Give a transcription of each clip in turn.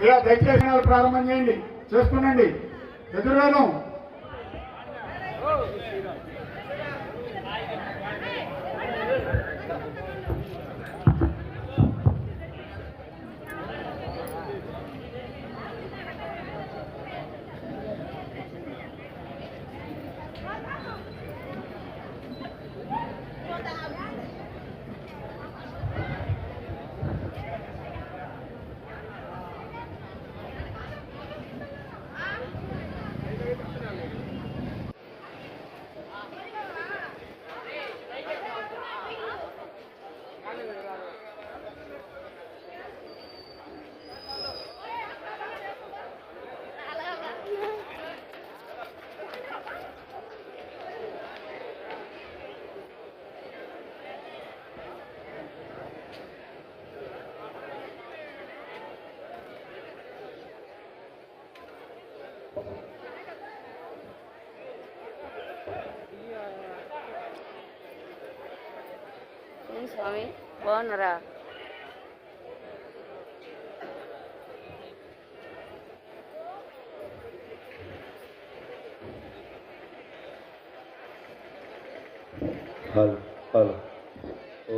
ఇలా దయచేసి ప్రారంభం చేయండి, చేసుకునండి. ఎదురుగాను స్వామి బాగున్నారా?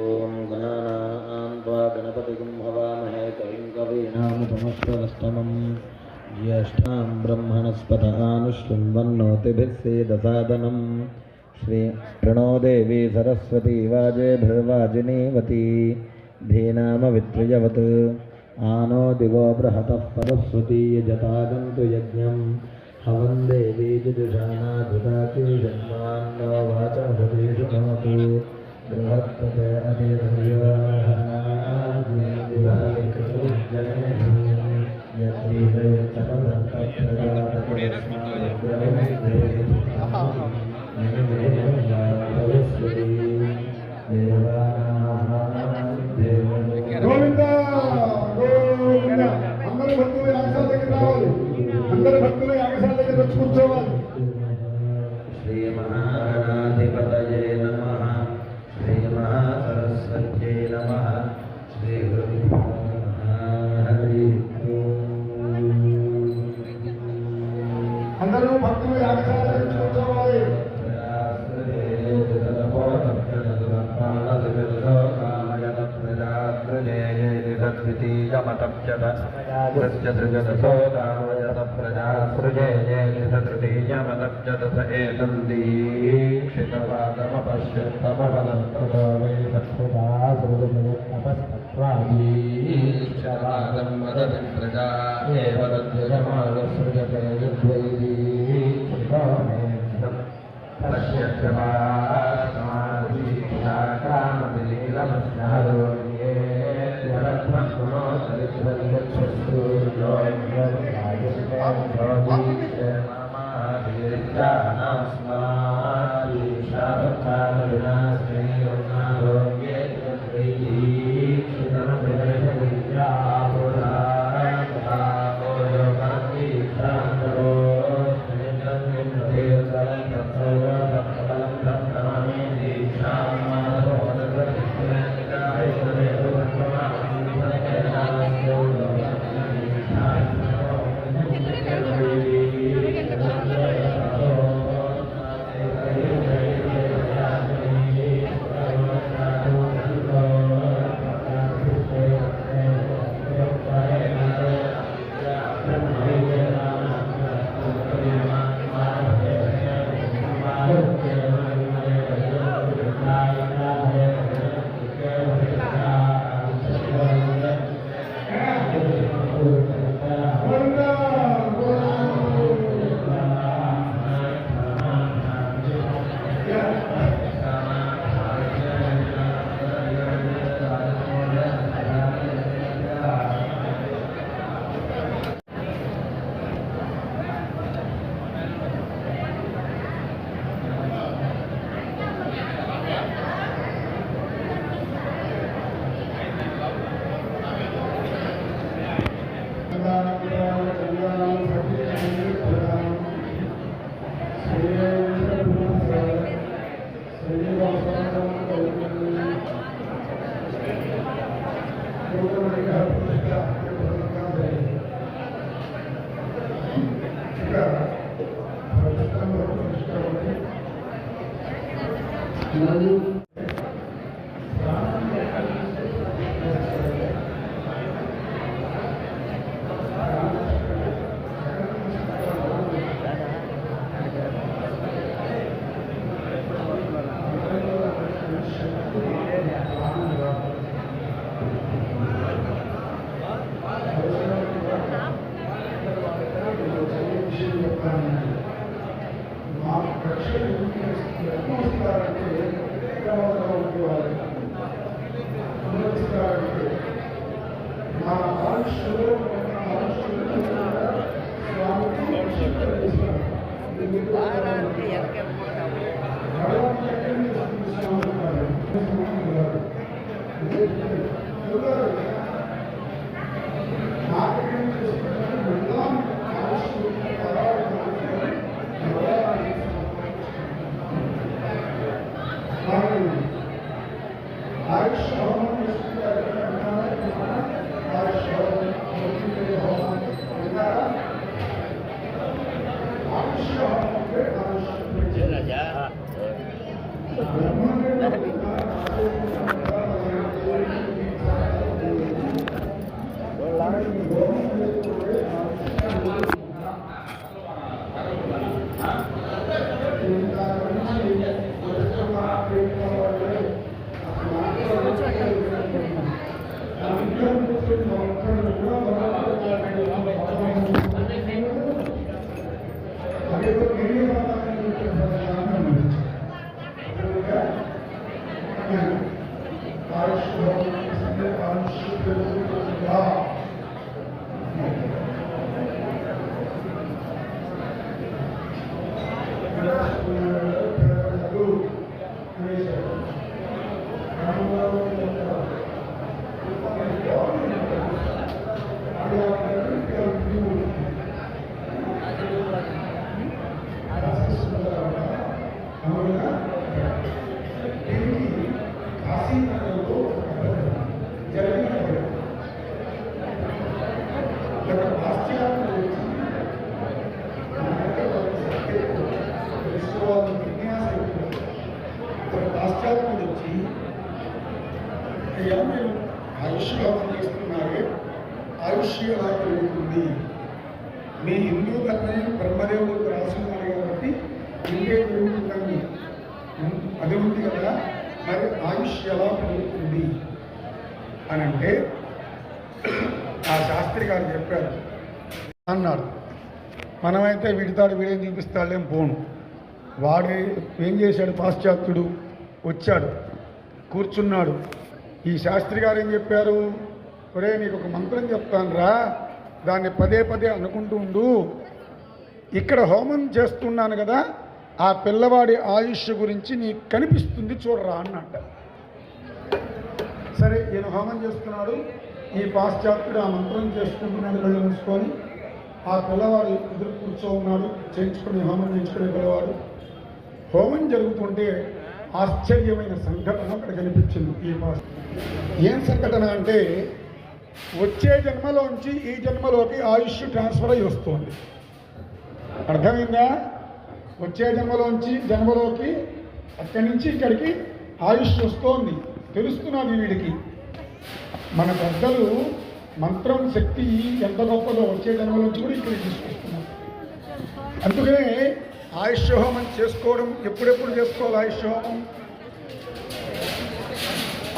ఓం గణానాం త్వా గణపతిం హవామహే కవిం కవీనాముపమశ్రవస్తమం జ్యేష్ఠాం బ్రహ్మణస్పత ఆనుష్ఠుంవన్నోతిభిస్సేదసాదనం శ్రీ ప్రణో దేవి సరస్వతి వాజేభిర్వాజినీవతి ధీనామవిత్రియవత్ ఆనో దివో బృహతః పరస్వతీ యజతాగन्तు యజ్ఞం హవం దేవీ దుజానాధుతాకీషన్మాన్నో వాచమసతి శృణోతు బృహత్పతే గోవింద గోవింద. అందరు భక్తులు యాగశాల దగ్గర రావాలి, అందరు భక్తులు యాగశాల దగ్గర వచ్చి కూర్చోవాలి. శ్రీ మహాగణాధిపతయే నమః, శ్రీ మహాసరస్వత్యై నమః, శ్రీ గురుభ్యో నమః. హరి అందరూ భక్తులు యాగశాల దగ్గర వచ్చి కూర్చోవాలి. Thank you. మీ హిందూ ధర్మం బ్రహ్మదేవుడు రాసుకున్నారు కాబట్టి ఇంకే పెరుగుతుందని అది ఉంది కదా, మరి ఆయుష్ ఎలా పెరుగుతుంది అని అంటే ఆ శాస్త్రి గారు చెప్పారు అన్నాడు. మనమైతే వీడితాడు వీడేం చూపిస్తాడేం పోను. వాడు ఏం చేశాడు, పాశ్చాత్యుడు వచ్చాడు కూర్చున్నాడు. ఈ శాస్త్రి గారు ఏం చెప్పారు, ఒరే నీకు ఒక మంత్రం చెప్తాను రా, దాన్ని పదే పదే అనుకుంటూ ఉండు. ఇక్కడ హోమం చేస్తున్నాను కదా, ఆ పిల్లవాడి ఆయుష్ గురించి నీకు కనిపిస్తుంది చూడరా అన్నట్ట. సరే ఈయన హోమం చేస్తున్నాడు, ఈ పాశ్చాత్యుడు ఆ మంత్రం చేసుకుంటున్నాడు కళ్ళు మూసుకొని. ఆ పిల్లవాడు ఎదురు కూర్చో ఉన్నాడు, చేయించుకుని హోమం చేయించుకునే పిల్లవాడు. హోమం జరుగుతుంటే ఆశ్చర్యమైన సంఘటన అక్కడ కనిపించింది. ఈ ఏం సంఘటన అంటే, వచ్చే జన్మలోంచి ఈ జన్మలోకి ఆయుష్ ట్రాన్స్ఫర్ అయ్యి వస్తుంది. అర్థమైందా? వచ్చే జన్మలోకి అక్కడి నుంచి ఇక్కడికి ఆయుష్ వస్తోంది, తెలుస్తున్నది వీడికి. మన పెద్దలు మంత్రం శక్తి ఎంత గొప్పదో వచ్చే జన్మలోంచి కూడా ఇక్కడికి తీసుకొస్తున్నారు. అందుకనే ఆయుష్ హోమం చేసుకోవడం ఎప్పుడెప్పుడు చేసుకోవాలి? ఆయుష్ హోమం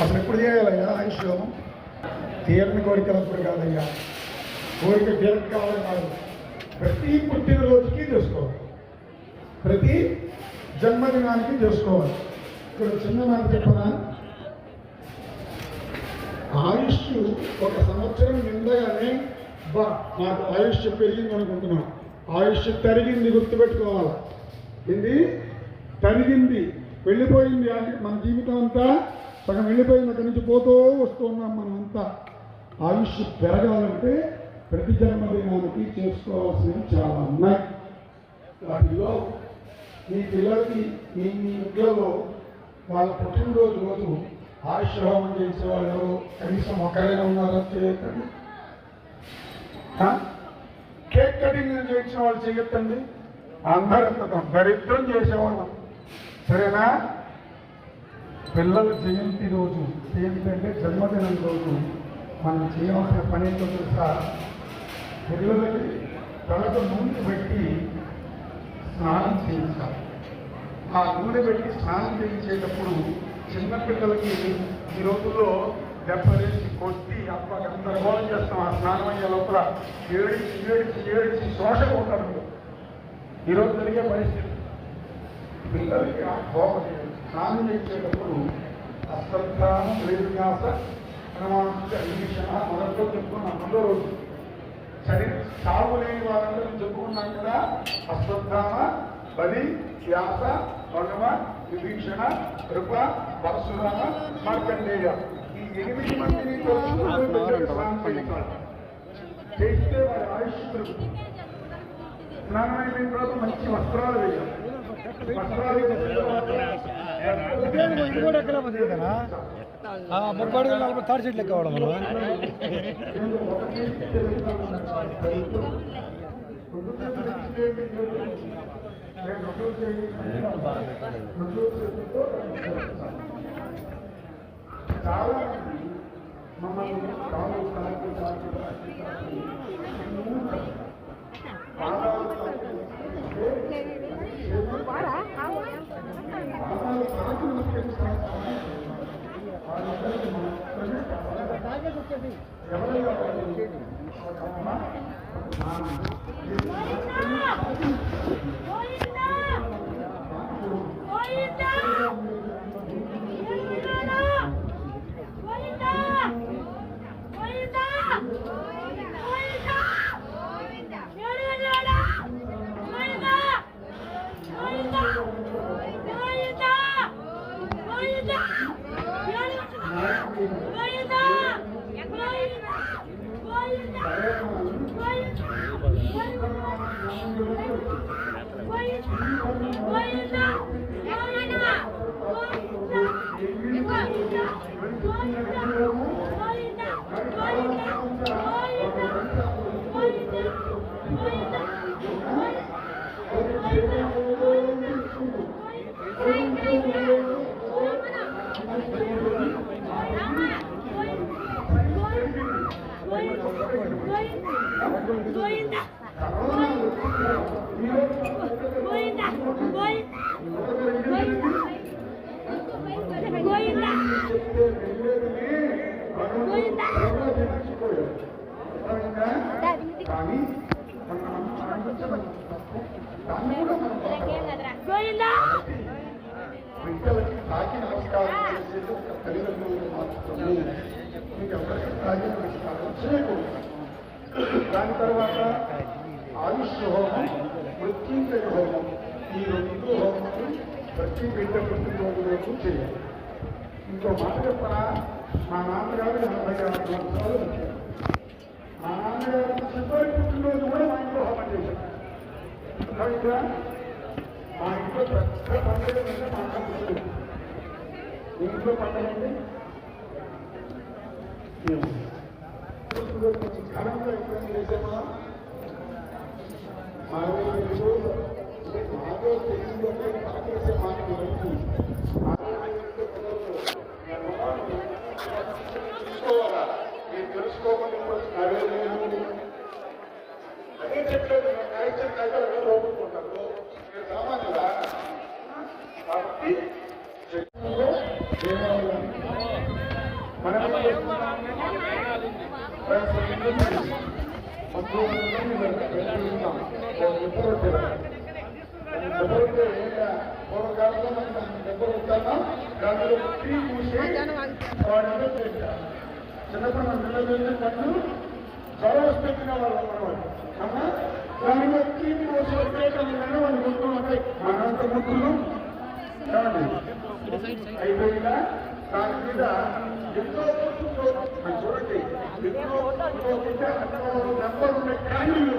అసలు ఎప్పుడు చేయాలయ్యా ఆయుష్ హోమం? తీరని కోరికలప్పుడు కాదయ్యా, కోరిక తీరక కావాలి కాదు, ప్రతి పుట్టినరోజుకి చేసుకోవాలి, ప్రతి జన్మదినానికి చేసుకోవాలి. ఇక్కడ చిన్న మాట చెప్పనా, ఆయుష్ ఒక సంవత్సరం నిండగానే నాకు ఆయుష్ పెరిగింది అనుకుంటున్నాం. ఆయుష్ తరిగింది, గుర్తుపెట్టుకోవాలి. ఇది తరిగింది, వెళ్ళిపోయింది. మన జీవితం అంతా సగం వెళ్ళిపోయింది, అక్కడి నుంచి పోతూ వస్తూ ఉన్నాం మనమంతా. ఆయుష్ పెరగాలంటే ప్రతి జన్మదినానికి చేసుకోవాల్సినవి చాలా ఉన్నాయి. వాటిలో మీ పిల్లలకి మీ ఇంట్లో వాళ్ళ పుట్టినరోజు రోజు ఆశ్రమం చేసేవాళ్ళు ఎవరు కనీసం ఒకరైనా ఉన్నారా? చేయొద్దండి. కేక్ కటింగ్ చేసిన వాళ్ళు చేయొద్దండి. అందరంత దరిద్రం చేసేవాళ్ళం. సరేనా? పిల్లల జయంతి రోజు ఏంటంటే జన్మదినం రోజు మనం చేయవలసిన పని ఏంటో తెలుసా? పిల్లలకి తలకు నూనె పెట్టి స్నానం చేయించాలి. ఆ నూనె పెట్టి స్నానం చేయించేటప్పుడు చిన్నపిల్లలకి ఈ రోజుల్లో దెబ్బలేసి కొట్టి అప్ప గందరగోళం చేస్తాం. ఆ స్నానం అయ్యే లోపల ఏడిచి శోష ఉంటారు. ఈరోజు జరిగే పరిస్థితి పిల్లలకి ఆ కోపం స్నానం చేసేటప్పుడు అశ్రద్ధాన శ్రీనివాస అన్వేషణ మొదట్లో చెప్పుకున్నాం. రెండో రోజు శరీరం సాగు లేని వాళ్ళందరూ చెప్పుకున్నాం కదా. అశ్వత్థామ, బలి, వ్యాస, భగవ, విభీషణ, కృప, పరశురామ, మార్కండేయ ఈ 8 మందిని చేస్తే వారి ఆయుష్ పెరుగుతుంది. స్నానం అయిన తర్వాత మంచి వస్త్రాలు వేయాలి. వస్త్రాలు ముప్పై 40 తాడి చెట్లు ఎక్కవడం చాలా మమ్మల్ని బిడ్డలకి తాకి నమస్కారం చేసేది ఒక తల్లిదండ్రులు మాత్రమే. మీకు ఎవరికి తాకి నమస్కారం చేయకూడదు. దాని తర్వాత ఆయుష్ హోమం, మృత్యుంజయ హోమం, ఈ 2 హోమాలు ప్రతి బిడ్డ పుట్టినరోజు చేయాలి. ఇంకో మాట చెప్పనా, మా నాన్నగారు 86 సంవత్సరాలు వచ్చారు. మా నాన్నగారు చివరి పుట్టినరోజు కూడా మా ఇంట్లో హోమం చేశారు. అర్థమైందా? మా ఇంట్లో పెద్ద పండుగ అంటే మా అన్న పుట్టినరోజు. మీ ఇంట్లో పండుగ అంటే ఘనంగా ఎప్పుడైనా చేసామా? మాదో తెలియదు చేసే మాట తెలుసుకోవాలా? మీరు తెలుసుకోమని అదే చెప్పలేదు. కార్యక్రమం కాదు లోపుకుంటారు. మీరు సామాన్యులా? కాబట్టి మనం పూర్వకాలంలో మనం దెబ్బలు వచ్చామా దానిలో టీ పూసి వాడిలో చేశారు. చిన్నప్పుడు మన పిల్లలు పట్టు జ్వరం వస్తున్న వాళ్ళు అన్నమాట. అమ్మా దానిలో టీ పూసి వచ్చేటప్పుడు వాళ్ళు ముక్కులు ఉంటాయి. మనంత ముక్కులు అయిపోయిందా? దాని మీద ఎన్నో చూడండి, ఎన్నో నెంబర్ ఉండే క్యాండిల్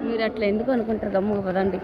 మీరు అట్లా ఎందుకు అనుకుంటారు? గమ్ముగా పదండి.